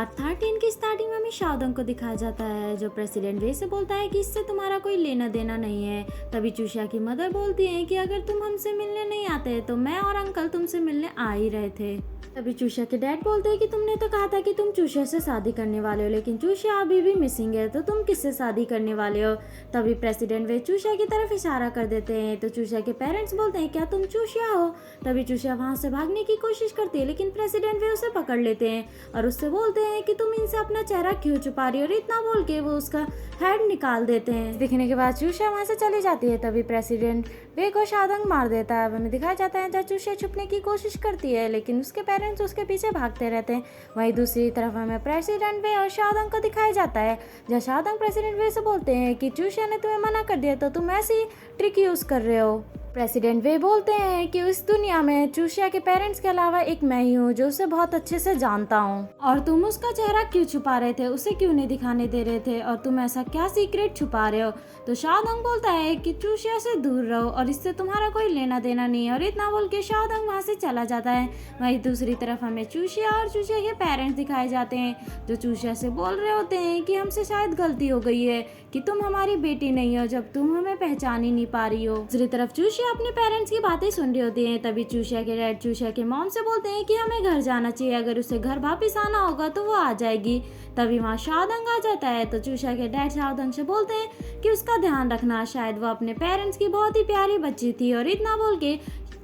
Part 13 की starting में हमें शाओदंग को दिखाया जाता है जो प्रेसिडेंट वे से बोलता है कि इससे तुम्हारा कोई लेना देना नहीं है। तभी चूषा की मदर बोलती है कि अगर तुम हमसे मिलने नहीं आते तो मैं और अंकल तुमसे मिलने आ ही रहे थे। तभी चूषा के डैड बोलते हैं कि तुमने तो कहा था कि तुम चूषा से शादी करने वाले हो, लेकिन चूषा अभी भी मिसिंग है, तो तुम किससे शादी करने वाले हो। तभी प्रेसिडेंट वे चूषा की तरफ इशारा कर देते हैं तो चूषा के पेरेंट्स बोलते हैं क्या तुम चूषा हो। तभी चूषा वहाँ से भागने की कोशिश करती है, लेकिन प्रेसिडेंट वे उसे पकड़ लेते हैं और उससे बोलते हैं कि तुम इनसे अपना चेहरा क्यों छुपा रही हो, और इतना बोल के वो उसका हेड निकाल देते हैं। दिखने के बाद चूषा वहाँ से चली जाती है। तभी प्रेसिडेंट वे को शाओदंग मार देता है। हमें दिखाया जाता है जहाँ चूषा छुपने की कोशिश करती है, लेकिन उसके पेरेंट्स उसके पीछे भागते रहते हैं। वहीं दूसरी तरफ हमें प्रेसिडेंट वे और शाओदंग को दिखाया जाता है जहाँ शाओदंग प्रेसिडेंट वे से बोलते हैं कि चूषा ने तुम्हें मना कर दिया तो तुम ऐसी ट्रिक यूज कर रहे हो। प्रेसिडेंट वे बोलते हैं कि इस दुनिया में चूषा के पेरेंट्स के अलावा एक मैं ही हूँ जो उसे बहुत अच्छे से जानता हूँ, और तुम उसका चेहरा क्यों छुपा रहे थे, उसे क्यों नहीं दिखाने दे रहे थे, और तुम ऐसा क्या सीक्रेट छुपा रहे हो। तो शाओदंग बोलता है कि चूषा से दूर रहो और इससे तुम्हारा कोई लेना देना नहीं है, और इतना बोल के शाओदंग वहाँ से चला जाता है। वहीं दूसरी तरफ हमें चूषा और चूषा के पेरेंट्स दिखाए जाते हैं जो चूषा से बोल रहे होते हैं कि हमसे शायद गलती हो गई है कि तुम हमारी बेटी नहीं हो जब तुम हमें पहचान ही नहीं पा रही हो। दूसरी तरफ चूषा अपने पेरेंट्स की बातें सुन रही होती हैं। तभी चूषा के डैड चूषा के मॉम से बोलते हैं कि हमें घर जाना चाहिए, अगर उसे घर वापस आना होगा तो वो आ जाएगी। तभी वहाँ शाओदंग आ जाता है तो चूषा के डैड शाओदंग से बोलते हैं कि उसका ध्यान रखना, शायद वो अपने पेरेंट्स की बहुत ही प्यारी बच्ची थी, और इतना बोल के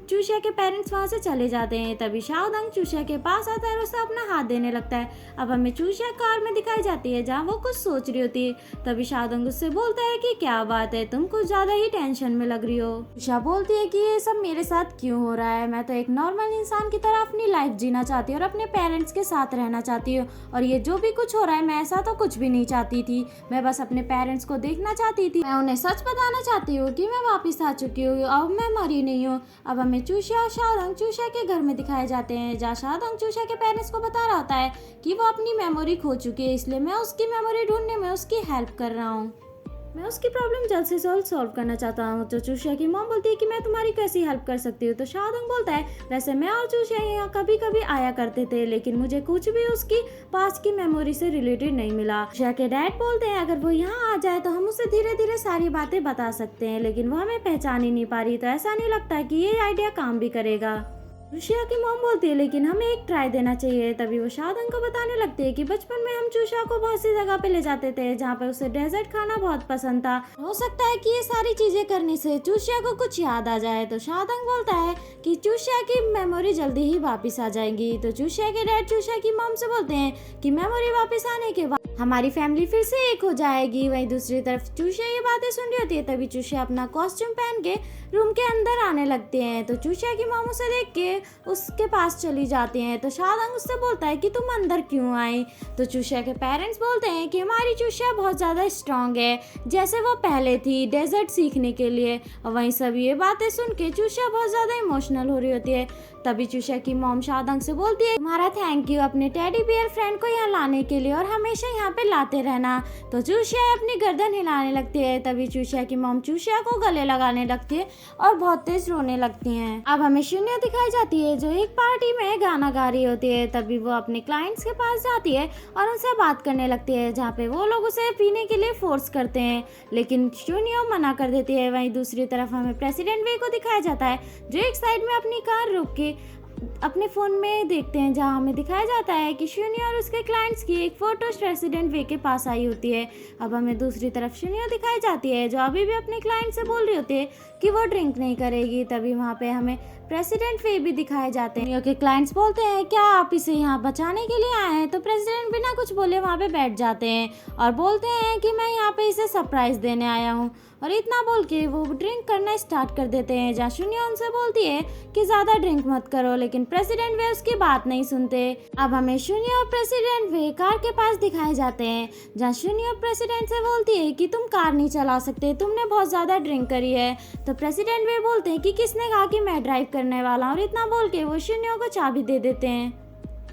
चूषा के पेरेंट्स वहाँ से चले जाते हैं। तभी शाओदंग चूषा के पास आता है और उसे अपना हाथ देने लगता है। अब हमें चूषा कार में दिखाई जाती है जहाँ वो कुछ सोच रही होती है। तभी शाओदंग उससे बोलता है कि क्या बात है, तुम कुछ ज्यादा ही टेंशन में लग रही हो। चूषा बोलती है कि ये सब मेरे साथ क्यों हो रहा है, मैं तो एक नॉर्मल इंसान की तरह अपनी लाइफ जीना चाहती हूँ और अपने पेरेंट्स के साथ रहना चाहती हूँ, और ये जो भी कुछ हो रहा है मैं ऐसा तो कुछ भी नहीं चाहती थी, मैं बस अपने पेरेंट्स को देखना चाहती थी, मैं उन्हें सच बताना चाहती हूँ कि मैं वापिस आ चुकी हूँ, अब मैं मरी नहीं हूँ। अब हमें चूषा और शाओदंग चूषा के घर में दिखाए जाते हैं जहाँ शाओदंग चूषा के पेरेंट्स को बता रहा होता है कि वो अपनी मेमोरी खो चुकी है, इसलिए मैं उसकी मेमोरी ढूंढने में उसकी हेल्प कर रहा हूँ, मैं उसकी प्रॉब्लम जल्द से जल्द सॉल्व करना चाहता हूँ। तो चूषा की मॉम बोलती है कि मैं तुम्हारी कैसी हेल्प कर सकती हूँ। तो शाओदंग बोलता है वैसे मैं और चूषा यहाँ कभी कभी आया करते थे, लेकिन मुझे कुछ भी उसकी पास्ट की मेमोरी से रिलेटेड नहीं मिला। चूषा के डैड बोलते हैं अगर वो यहाँ आ जाए तो हम उसे धीरे धीरे सारी बातें बता सकते हैं, लेकिन वो हमें पहचान ही नहीं पा रही, तो ऐसा नहीं लगता कि ये आइडिया काम भी करेगा। चूषा की मॉम बोलती है लेकिन हमें एक ट्राई देना चाहिए। तभी वो शाओदंग को बताने लगते हैं कि बचपन में हम चूषा को बहुत सी जगह पे ले जाते थे जहाँ पे उसे डेजर्ट खाना बहुत पसंद था, हो सकता है कि ये सारी चीजें करने से चूषा को कुछ याद आ जाए। तो शाओदंग बोलता है कि चूषा की मेमोरी जल्दी ही वापस आ जाएगी। तो चूषा के डैड चूषा की मॉम से बोलते हैं कि मेमोरी वापस आने के बाद हमारी फैमिली फिर से एक हो जाएगी। वहीं दूसरी तरफ चूषा ये बातें सुन रही होती है। तभी चूषा अपना कॉस्ट्यूम पहन के रूम के अंदर आने लगते हैं। तो चूषा की मॉम उसे देख के उसके पास चली जाती हैं। तो शाओदंग उससे बोलता है कि तुम अंदर क्यों आई। तो चूषा के पेरेंट्स बोलते हैं कि हमारी चूषा बहुत ज़्यादा स्ट्रांग है जैसे वो पहले थी डेजर्ट सीखने के लिए। और वहीं सब ये बातें सुन के चूषा बहुत ज़्यादा इमोशनल हो रही होती है। तभी चूषा की मॉम शाओदंग से बोलती है तुम्हारा थैंक यू अपने टेडी बियर फ्रेंड को यहाँ लाने के लिए और हमेशा यहाँ पे लाते रहना। तो चूषा अपनी गर्दन हिलाने लगती है। तभी चूषा की मॉम चूषा को गले लगाने लगती है और बहुत तेज रोने लगती हैं। अब हमें शून्य दिखाई जाती है जो एक पार्टी में गाना गा रही होती है। तभी वो अपने क्लाइंट्स के पास जाती है और उनसे बात करने लगती है जहाँ पे वो लोग उसे पीने के लिए फोर्स करते हैं, लेकिन शून्य मना कर देती है। वहीं दूसरी तरफ हमें प्रेसिडेंट वे को दिखाया जाता है जो एक साइड में अपनी कार रोक के अपने फ़ोन में देखते हैं जहाँ हमें दिखाया जाता है कि शून्य और उसके क्लाइंट्स की एक फ़ोटो प्रेसिडेंट वे के पास आई होती है। अब हमें दूसरी तरफ शून्य दिखाई जाती है जो अभी भी अपने क्लाइंट से बोल रही होती है कि वो ड्रिंक नहीं करेगी। तभी वहाँ पे हमें प्रेसिडेंट वे भी दिखाए जाते हैं। के क्लाइंट्स बोलते हैं क्या आप इसे यहाँ बचाने के लिए आए हैं। तो प्रेसिडेंट बिना कुछ बोले वहाँ पे बैठ जाते हैं और बोलते हैं कि मैं यहाँ पे इसे सरप्राइज देने आया हूँ, और इतना बोल के वो ड्रिंक करना स्टार्ट कर देते हैं जहाँ शून्य उनसे बोलती है कि ज़्यादा ड्रिंक मत करो, लेकिन प्रेसिडेंट वे उसकी बात नहीं सुनते। अब हमें शून्य और प्रेसिडेंट वे कार के पास दिखाए जाते हैं जहाँ शून्य प्रेसिडेंट से बोलती है कि तुम कार नहीं चला सकते, तुमने बहुत ज़्यादा ड्रिंक करी है। तो प्रेसिडेंट वे बोलते हैं कि किसने कहा कि मैं ड्राइव करने वाला हूँ, और इतना बोल के वो शून्य को चाबी दे देते हैं।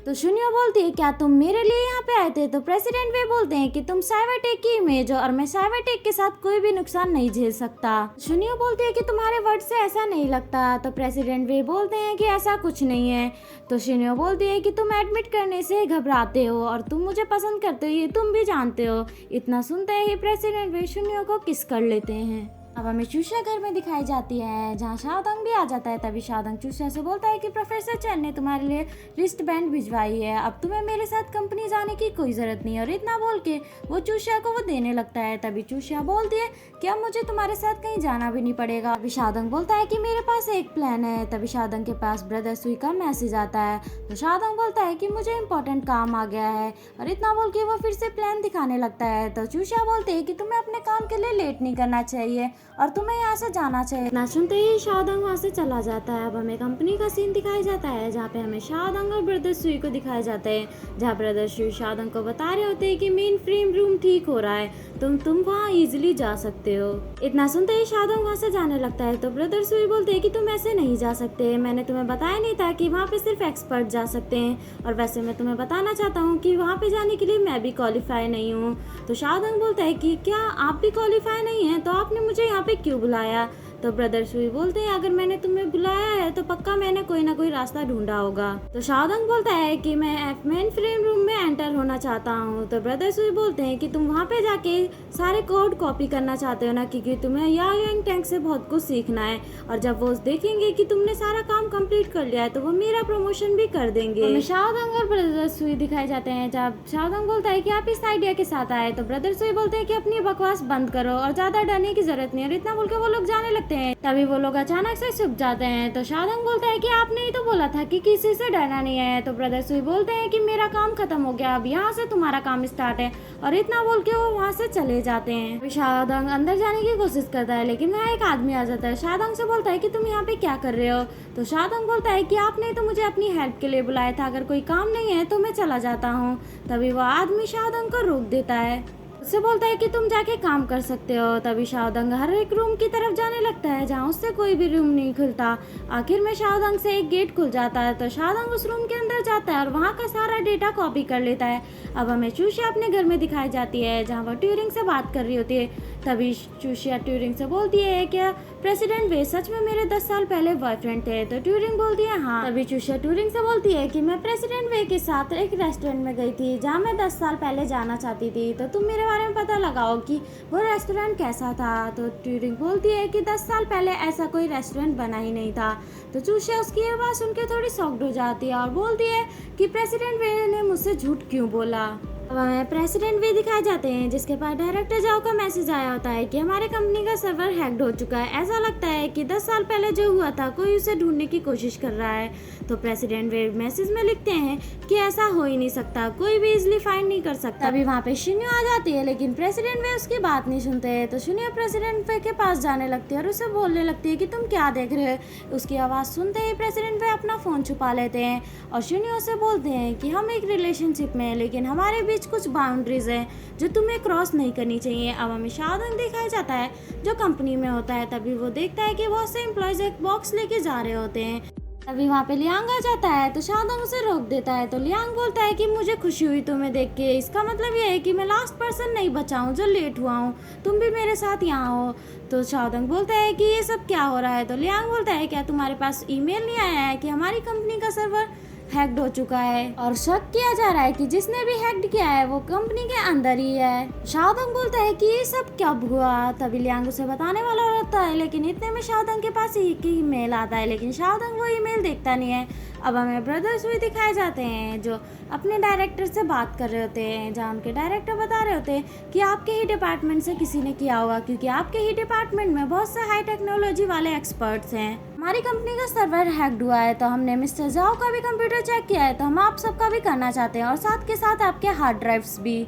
तो शुनियो बोलती है क्या तुम मेरे लिए यहाँ पे आए थे? तो प्रेसिडेंट वे बोलते हैं कि तुम साइबरटेक की इमेज हो और मैं साइबरटेक के साथ कोई भी नुकसान नहीं झेल सकता। शुनियो बोलती है कि तुम्हारे वर्ड से ऐसा नहीं लगता। तो प्रेसिडेंट वे बोलते हैं कि ऐसा कुछ नहीं है। तो शुनियो बोलती है कि तुम एडमिट करने से घबराते हो और तुम मुझे पसंद करते हो, ये तुम भी जानते हो। इतना सुनते ही प्रेसिडेंट वे शुनियो को किस कर लेते हैं। अब हमें चूषा घर में दिखाई जाती है जहाँ शाओदंग भी आ जाता है। तभी शाओदंग चूषा से बोलता है कि प्रोफेसर चेन ने तुम्हारे लिए रिस्ट बैंड भिजवाई है, अब तुम्हें मेरे साथ कंपनी जाने की कोई जरूरत नहीं है। और इतना बोल के वो चूषा को वो देने लगता है। तभी चूषा बोलती है कि अब मुझे तुम्हारे साथ कहीं जाना भी नहीं पड़ेगा। अभी शाओदंग बोलता है कि मेरे पास एक प्लान है। तभी शाओदंग के पास ब्रदर सुई का मैसेज आता है। तो शाओदंग बोलता है कि मुझे इंपॉर्टेंट काम आ गया है और इतना बोल के वो फिर से प्लान दिखाने लगता है। तो चूषा बोलते है कि तुम्हें अपने काम के लिए लेट नहीं करना चाहिए और तुम्हें यहाँ से जाना चाहिए। ना सुनते ही शाओदंग वहाँ से चला जाता है। अब हमें कंपनी का सीन दिखाया जाता है जहाँ पे हमें शाओदंग और ब्रदर सुई को दिखाया जाता है, जहाँ ब्रदर सुई शाओदंग को बता रहे होते हैं कि मेन फ्रेम रूम ठीक हो रहा है, तुम वहाँ इजीली जा सकते हो। इतना सुनते ही शाओदंग वहाँ से जाने लगता है। तो ब्रदर सुई बोलते हैं कि तुम ऐसे नहीं जा सकते, मैंने तुम्हें बताया नहीं था कि वहाँ पे सिर्फ एक्सपर्ट जा सकते हैं और वैसे मैं तुम्हें बताना चाहता हूँ कि वहाँ पे जाने के लिए मैं भी क्वालिफाई नहीं हूँ। तो शाओदंग बोलता है कि क्या आप भी क्वालिफाई नहीं है, तो आपने मुझे यहाँ पे क्यों बुलाया? तो ब्रदर सुई बोलते हैं अगर मैंने तुम्हें बुलाया है तो पक्का मैंने कोई ना कोई रास्ता ढूंढा होगा। तो शाओदंग बोलता है कि मैं मेन फ्रेम रूम में एंटर होना चाहता हूँ। तो ब्रदर सुई बोलते हैं कि तुम वहाँ पे जाके सारे कोड कॉपी करना चाहते हो ना, क्योंकि तुम्हें यांग टैंक से बहुत कुछ सीखना है और जब वो देखेंगे कि तुमने सारा काम कंप्लीट कर लिया है तो वो मेरा प्रमोशन भी कर देंगे। तो शाओदंग और ब्रदर सुई दिखाए जाते हैं जब शाओदंग बोलता है कि आप इस आइडिया के साथ आए। तो ब्रदर सुई बोलते हैं कि अपनी बकवास बंद करो और ज्यादा डरने की जरूरत नहीं है। और इतना बोल के वो लोग जाने लगते हैं। तभी वो लोग अचानक से छुप जाते हैं। तो शाओदंग बोलता है कि आपने ही तो बोला था कि किसी से डरना नहीं है। तो ब्रदर सुई बोलते हैं कि मेरा काम खत्म हो गया, अब यहाँ से तुम्हारा काम स्टार्ट है। और इतना बोल के वो वहाँ से चले जाते हैं। शाओदंग अंदर जाने की कोशिश करता है लेकिन वहाँ एक आदमी आ जाता है। शाओदंग से बोलता है कि तुम यहाँ पे क्या कर रहे हो? तो शाओदंग बोलता है कि आपने तो मुझे अपनी हेल्प के लिए बुलाया था, अगर कोई काम नहीं है तो मैं चला जाता हूँ। तभी वो आदमी शाओदंग को रोक देता है, उससे बोलता है कि तुम जाके काम कर सकते हो। तभी शाओदंग हर एक रूम की तरफ जाने लगता है जहाँ उससे कोई भी रूम नहीं खुलता। आखिर में शाओदंग से एक गेट खुल जाता है। तो शाओदंग उस रूम के अंदर जाता है और वहाँ का सारा डेटा कॉपी कर लेता है। अब हमें चूषिया अपने घर में दिखाई जाती है जहाँ वह ट्यूरिंग से बात कर रही होती है। तभी चूषिया ट्यूरिंग से बोलती है क्या प्रेसिडेंट वे सच में मेरे 10 साल पहले बॉयफ्रेंड थे? तो ट्यूरिंग बोलती है हाँ। तभी चूषिया ट्यूरिंग से बोलती है कि मैं प्रेसिडेंट वे के साथ एक रेस्टोरेंट में गई थी जहाँ मैं 10 साल पहले जाना चाहती थी, तो तुम मेरे बारे में पता लगाओ कि वो रेस्टोरेंट कैसा था। तो ट्यूरिंग बोलती है कि 10 साल पहले ऐसा कोई रेस्टोरेंट बना ही नहीं था। तो चूषिया उसकी ये बात सुन के थोड़ी शॉक्ड हो जाती है और बोलती है कि प्रेसिडेंट वे ने मुझसे झूठ क्यों बोला। अब हमें प्रेसिडेंट वे दिखाए जाते हैं जिसके पास डायरेक्टर जाओ का मैसेज आया होता है कि हमारे कंपनी का सर्वर हैक्ड हो चुका है। ऐसा लगता है कि 10 साल पहले जो हुआ था कोई उसे ढूंढने की कोशिश कर रहा है। तो प्रेसिडेंट वे मैसेज में लिखते हैं कि ऐसा हो ही नहीं सकता, कोई भी इजिली फाइंड नहीं कर सकता। अभी वहाँ पे शिन्यो आ जाती है लेकिन प्रेसिडेंट वे उसकी बात नहीं सुनते हैं। तो शिन्यो प्रेसिडेंट वे के पास जाने लगती है और उसे बोलने लगती है कि तुम क्या देख रहे हो। उसकी आवाज़ सुनते ही प्रेसिडेंट वे अपना फ़ोन छुपा लेते हैं और शिन्यो से बोलते हैं कि हम एक रिलेशनशिप में हैं लेकिन हमारे बीच कुछ बाउंड्रीज है जो तुम्हें क्रॉस नहीं करनी चाहिए। अब हमें शाओदंग दिखाया जाता है जो कंपनी में होता है। तभी वो देखता है कि बहुत से एम्प्लॉयज एक बॉक्स लेके जा रहे होते हैं। तभी वहाँ पे लियांग आ जाता है तो शाओदंग उसे रोक देता है। तो लियांग बोलता है कि मुझे खुशी हुई तुम्हें देख के, इसका मतलब ये है कि मैं लास्ट पर्सन नहीं बचा हूँ जो लेट हुआ हूँ, तुम भी मेरे साथ यहाँ हो। तो शाओदंग बोलता है कि ये सब क्या हो रहा है। तो लियांग बोलता है क्या तुम्हारे पास ईमेल नहीं आया है कि हमारी कंपनी का सर्वर हैक्ड हो चुका है और शक किया जा रहा है कि जिसने भी हैक्ड किया है वो कंपनी के अंदर ही है। शाओदंग बोलता है कि ये सब कब हुआ। तभी लियांग उसे बताने वाला रहता है लेकिन इतने में शाओदंग के पास एक ही ईमेल आता है लेकिन शाओदंग वो ईमेल देखता नहीं है। अब हमें ब्रदर्स भी दिखाए जाते हैं जो अपने डायरेक्टर से बात कर रहे होते हैं, जहाँ उनके डायरेक्टर बता रहे होते हैं कि आपके ही डिपार्टमेंट से किसी ने किया होगा क्योंकि आपके ही डिपार्टमेंट में बहुत से हाई टेक्नोलॉजी वाले एक्सपर्ट्स हैं। हमारी कंपनी का सर्वर हैक्ड हुआ है तो हमने मिस्टर जाओ का भी कंप्यूटर चेक किया है, तो हम आप सबका भी करना चाहते हैं और साथ के साथ आपके हार्ड ड्राइव्स भी।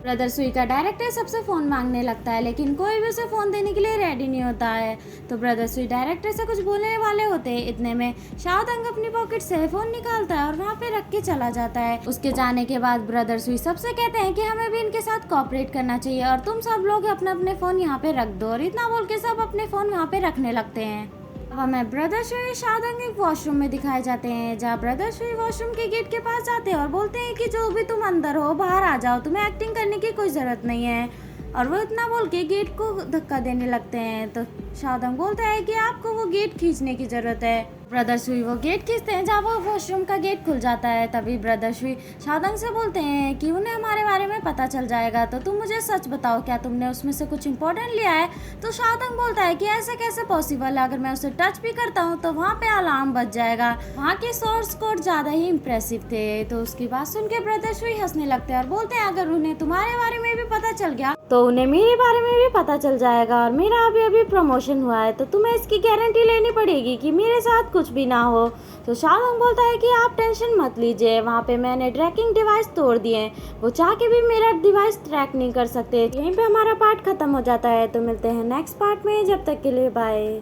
ब्रदर सुई का डायरेक्टर सबसे फ़ोन मांगने लगता है लेकिन कोई भी उसे फ़ोन देने के लिए रेडी नहीं होता है। तो ब्रदर सुई डायरेक्टर से कुछ बोलने वाले होते हैं, इतने में शाओदंग अपनी पॉकेट से फ़ोन निकालता है और वहाँ पे रख के चला जाता है। उसके जाने के बाद ब्रदर सुई सबसे कहते हैं कि हमें भी इनके साथ कोऑपरेट करना चाहिए और तुम सब लोग अपने अपने फ़ोन यहाँ पे रख दो। और इतना बोल के सब अपने फ़ोन वहाँ पे रखने लगते हैं। अब हमें ब्रदर शुई शादंग एक वॉशरूम में दिखाए जाते हैं, जहाँ ब्रदर शुई वॉशरूम के गेट के पास जाते हैं और बोलते हैं कि जो भी तुम अंदर हो बाहर आ जाओ, तुम्हें एक्टिंग करने की कोई ज़रूरत नहीं है। और वो इतना बोल के गेट को धक्का देने लगते हैं, तो शादंग बोलता है कि आपको वो गेट खींचने की ज़रूरत है। ब्रदर शुई वो गेट खींचते हैं, जहाँ वो वॉशरूम का गेट खुल जाता है। तभी ब्रदर शुई शादंग से बोलते हैं कि उन्हें हमारे बारे में पता चल जाएगा, तो तुम मुझे सच बताओ, क्या तुमने उसमें से कुछ इंपॉर्टेंट लिया है? तो शादंग बोलता है कि ऐसे कैसे पॉसिबल है, अगर मैं उसे टच भी करता हूँ तो वहाँ पे अलार्म बज जाएगा। वहाँ के सोर्स कोड ज़्यादा ही इम्प्रेसिव थे। तो उसकी बात सुन के ब्रदर शुई हंसने लगते हैं और बोलते हैं अगर उन्हें तुम्हारे बारे में भी पता चल गया तो उन्हें मेरे बारे में भी पता चल जाएगा, और मेरा अभी प्रमोशन हुआ है, तो तुम्हें इसकी गारंटी लेनी पड़ेगी कि मेरे साथ कुछ भी ना हो। तो शादंग बोलता है कि आप टेंशन मत लीजिए, वहाँ पे मैंने ट्रैकिंग डिवाइस तोड़ दिए, वो चाह के भी मेरा डिवाइस ट्रैक नहीं कर सकते। यहीं पे हमारा पार्ट खत्म हो जाता है। तो मिलते हैं नेक्स्ट पार्ट में, जब तक के लिए बाय।